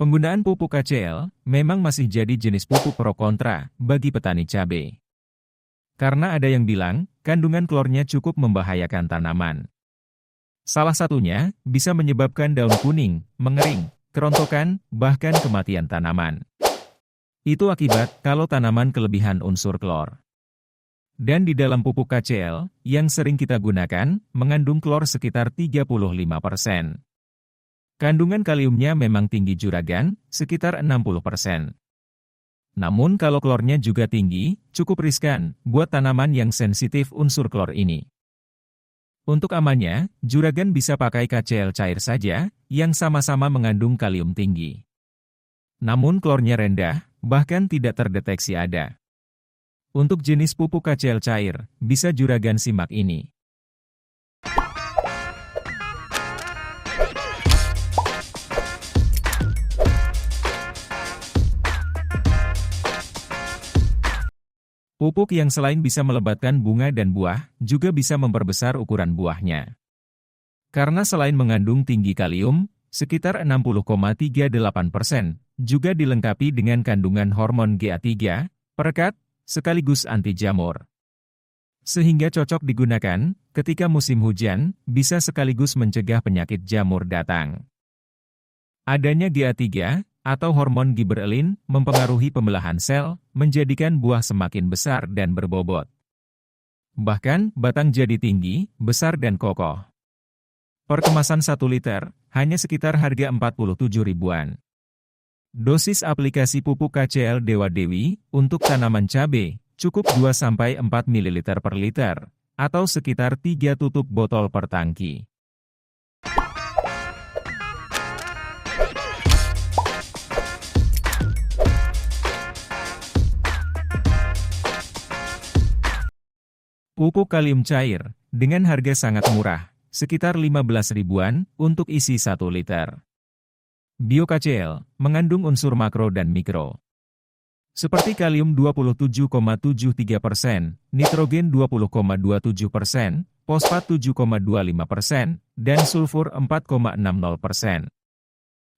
Penggunaan pupuk KCl memang masih jadi jenis pupuk pro kontra bagi petani cabai. Karena ada yang bilang, kandungan klornya cukup membahayakan tanaman. Salah satunya, bisa menyebabkan daun kuning, mengering, kerontokan, bahkan kematian tanaman. Itu akibat kalau tanaman kelebihan unsur klor. Dan di dalam pupuk KCl, yang sering kita gunakan, mengandung klor sekitar 35%. Kandungan kaliumnya memang tinggi juragan, sekitar 60%. Namun kalau klornya juga tinggi, cukup riskan buat tanaman yang sensitif unsur klor ini. Untuk amannya, juragan bisa pakai KCl cair saja, yang sama-sama mengandung kalium tinggi. Namun klornya rendah, bahkan tidak terdeteksi ada. Untuk jenis pupuk KCl cair, bisa juragan simak ini. Pupuk yang selain bisa melebatkan bunga dan buah, juga bisa memperbesar ukuran buahnya. Karena selain mengandung tinggi kalium, sekitar 60,38%, juga dilengkapi dengan kandungan hormon GA3, perekat, sekaligus anti jamur. Sehingga cocok digunakan ketika musim hujan, bisa sekaligus mencegah penyakit jamur datang. Adanya GA3, atau hormon giberelin, mempengaruhi pembelahan sel, menjadikan buah semakin besar dan berbobot. Bahkan, batang jadi tinggi, besar dan kokoh. Per kemasan 1 liter, hanya sekitar harga 47 ribuan. Dosis aplikasi pupuk KCl Dewa Dewi, untuk tanaman cabai, cukup 2-4 ml per liter, atau sekitar 3 tutup botol per tangki. Pupuk kalium cair, dengan harga sangat murah, sekitar 15 ribuan, untuk isi 1 liter. BioKCl, mengandung unsur makro dan mikro. Seperti kalium 27,73%, nitrogen 20,27%, fosfat 7,25%, dan sulfur 4,60%.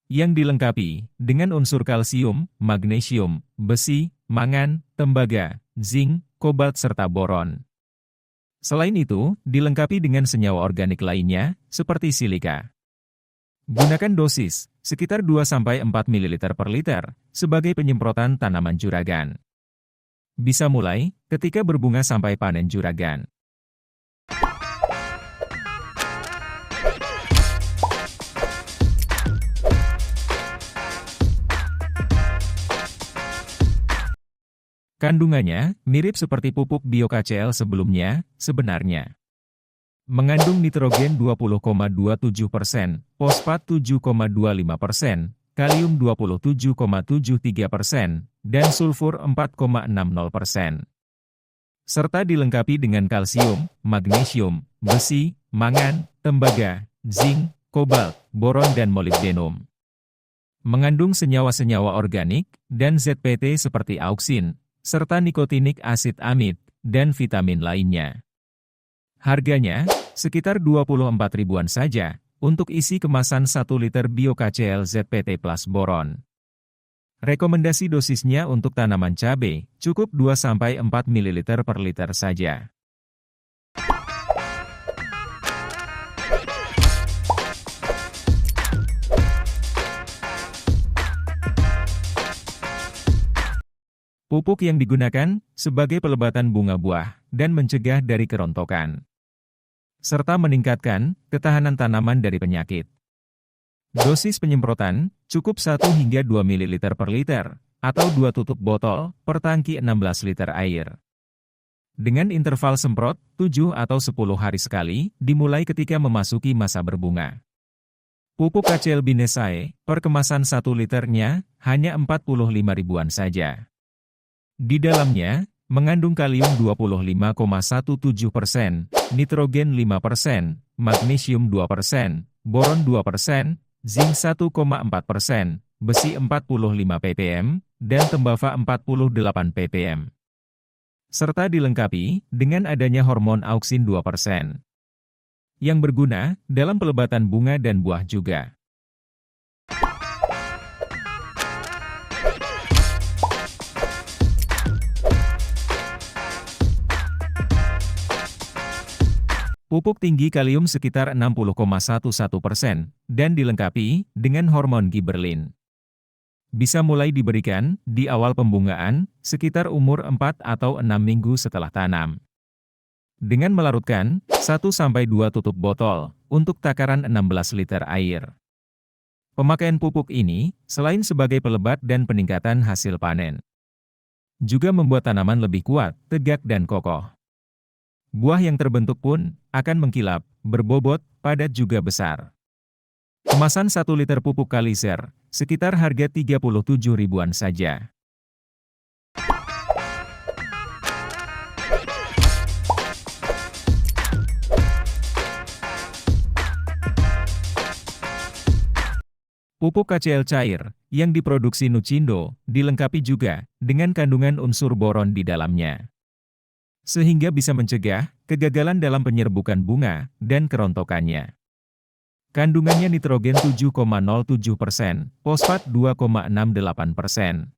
Yang dilengkapi, dengan unsur kalsium, magnesium, besi, mangan, tembaga, zinc, kobalt serta boron. Selain itu, dilengkapi dengan senyawa organik lainnya, seperti silika. Gunakan dosis, sekitar 2-4 ml per liter, sebagai penyemprotan tanaman juragan. Bisa mulai, ketika berbunga sampai panen juragan. Kandungannya mirip seperti pupuk BioKCl sebelumnya, sebenarnya. Mengandung nitrogen 20,27%, fosfat 7,25%, kalium 27,73%, dan sulfur 4,60%. Serta dilengkapi dengan kalsium, magnesium, besi, mangan, tembaga, zinc, kobalt, boron dan molibdenum. Mengandung senyawa-senyawa organik, dan ZPT seperti auksin, serta nikotinik asid amid, dan vitamin lainnya. Harganya, sekitar 24 ribuan saja, untuk isi kemasan 1 liter BioKCl ZPT plus boron. Rekomendasi dosisnya untuk tanaman cabai, cukup 2-4 ml per liter saja. Pupuk yang digunakan sebagai pelebatan bunga buah dan mencegah dari kerontokan, serta meningkatkan ketahanan tanaman dari penyakit. Dosis penyemprotan cukup 1-2 ml per liter, atau 2 tutup botol per tangki 16 liter air. Dengan interval semprot 7 atau 10 hari sekali, dimulai ketika memasuki masa berbunga. Pupuk KCl Binesae, per kemasan 1 liternya, hanya 45 ribuan saja. Di dalamnya, mengandung kalium 25,17%, nitrogen 5%, magnesium 2%, boron 2%, zinc 1,4%, besi 45 ppm, dan tembaga 48 ppm. Serta dilengkapi dengan adanya hormon auksin 2%. Yang berguna dalam pelebatan bunga dan buah juga. Pupuk tinggi kalium sekitar 60,11%, dan dilengkapi dengan hormon gibberellin. Bisa mulai diberikan di awal pembungaan, sekitar umur 4 atau 6 minggu setelah tanam. Dengan melarutkan 1-2 tutup botol untuk takaran 16 liter air. Pemakaian pupuk ini, selain sebagai pelebat dan peningkatan hasil panen, juga membuat tanaman lebih kuat, tegak dan kokoh. Buah yang terbentuk pun akan mengkilap, berbobot, padat juga besar. Kemasan 1 liter pupuk Kaliser, sekitar harga 37 ribuan saja. Pupuk KCl cair, yang diproduksi Nucindo, dilengkapi juga dengan kandungan unsur boron di dalamnya, sehingga bisa mencegah kegagalan dalam penyerbukan bunga dan kerontokannya. Kandungannya nitrogen 7,07%, fosfat 2,68%,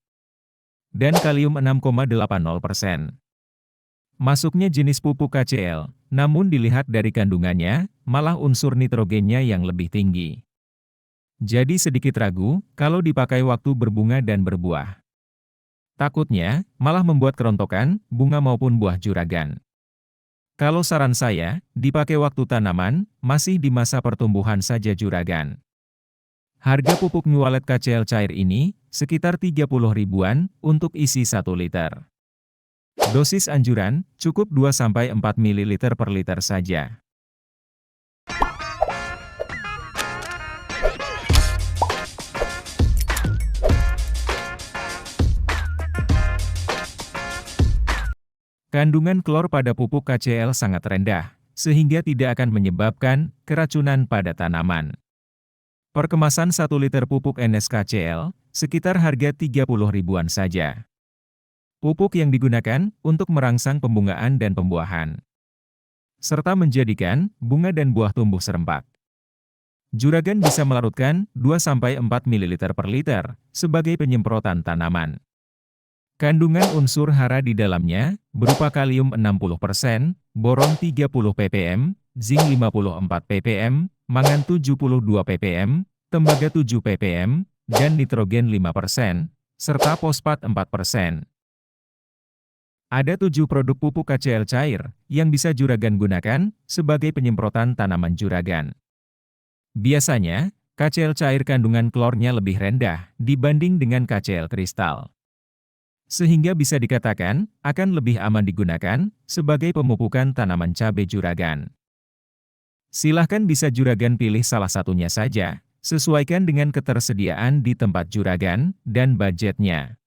dan kalium 6,80%. Masuknya jenis pupuk KCl, namun dilihat dari kandungannya, malah unsur nitrogennya yang lebih tinggi. Jadi sedikit ragu kalau dipakai waktu berbunga dan berbuah. Takutnya, malah membuat kerontokan, bunga maupun buah juragan. Kalau saran saya, dipakai waktu tanaman, masih di masa pertumbuhan saja juragan. Harga pupuk Nualet KCl cair ini, sekitar 30 ribuan, untuk isi 1 liter. Dosis anjuran, cukup 2-4 ml per liter saja. Kandungan klor pada pupuk KCl sangat rendah, sehingga tidak akan menyebabkan keracunan pada tanaman. Per kemasan 1 liter pupuk NSKCl, sekitar harga 30 ribuan saja. Pupuk yang digunakan untuk merangsang pembungaan dan pembuahan, serta menjadikan bunga dan buah tumbuh serempak. Juragan bisa melarutkan 2-4 ml per liter, sebagai penyemprotan tanaman. Kandungan unsur hara di dalamnya, berupa kalium 60%, boron 30 ppm, zinc 54 ppm, mangan 72 ppm, tembaga 7 ppm, dan nitrogen 5%, serta fosfat 4%. Ada 7 produk pupuk KCl cair, yang bisa juragan gunakan, sebagai penyemprotan tanaman juragan. Biasanya, KCl cair kandungan klornya lebih rendah, dibanding dengan KCl kristal, sehingga bisa dikatakan, akan lebih aman digunakan, sebagai pemupukan tanaman cabai juragan. Silahkan bisa juragan pilih salah satunya saja, sesuaikan dengan ketersediaan di tempat juragan, dan budgetnya.